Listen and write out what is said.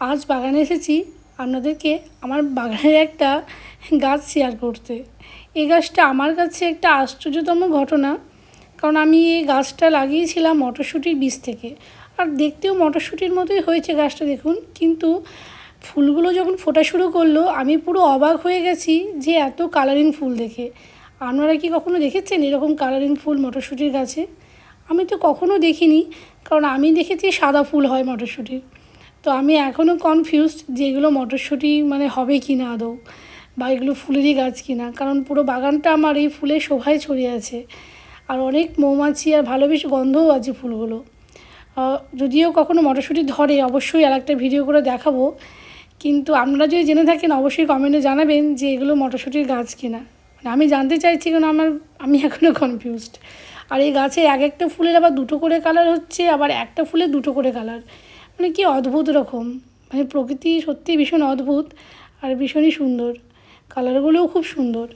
আজ বাগানে এসেছি আপনাদেরকে আমার বাগানের একটা গাছ শেয়ার করতে। এই গাছটা আমার কাছে একটা আশ্চর্যতম ঘটনা, কারণ আমি এই গাছটা লাগিয়েছিলাম মটরশুঁটির বীজ থেকে। আর দেখতেও মটরশুঁটির মতোই হয়েছে গাছটা, দেখুন। কিন্তু ফুলগুলো যখন ফোটা শুরু করলো আমি পুরো অবাক হয়ে গেছি যে এত কালারিং ফুল দেখে। আপনারা কি কখনো দেখেছেন এরকম কালারিং ফুল মটরশুঁটির গাছে? আমি তো কখনো দেখিনি, কারণ আমি দেখেছি সাদা ফুল হয় মটরশুঁটির। তো আমি এখনও কনফিউজড যে এগুলো মটরশুঁটি মানে হবে কি না আদৌ, বা এগুলো ফুলেরই গাছ কি না, কারণ পুরো বাগানটা আমার এই ফুলের শোভায় ছড়িয়ে আছে। আর অনেক মৌমাছি আর ভালো বেশ গন্ধও আছে ফুলগুলো। যদিও কখনো মটরশুঁটি ধরে অবশ্যই আর একটা ভিডিও করে দেখাবো, কিন্তু আপনারা যদি জেনে থাকেন অবশ্যই কমেন্টে জানাবেন যে এগুলো মটরশুঁটির গাছ কিনা। মানে আমি জানতে চাইছি, কারণ আমি এখনও কনফিউজড। আর এই গাছে এক একটা ফুলের আবার দুটো করে কালার হচ্ছে, আবার একটা ফুলের দুটো করে কালার। মানে কি অদ্ভুত রকম, মানে প্রকৃতি সত্যিই ভীষণ অদ্ভুত আর ভীষণই সুন্দর। কালারগুলোও খুব সুন্দর।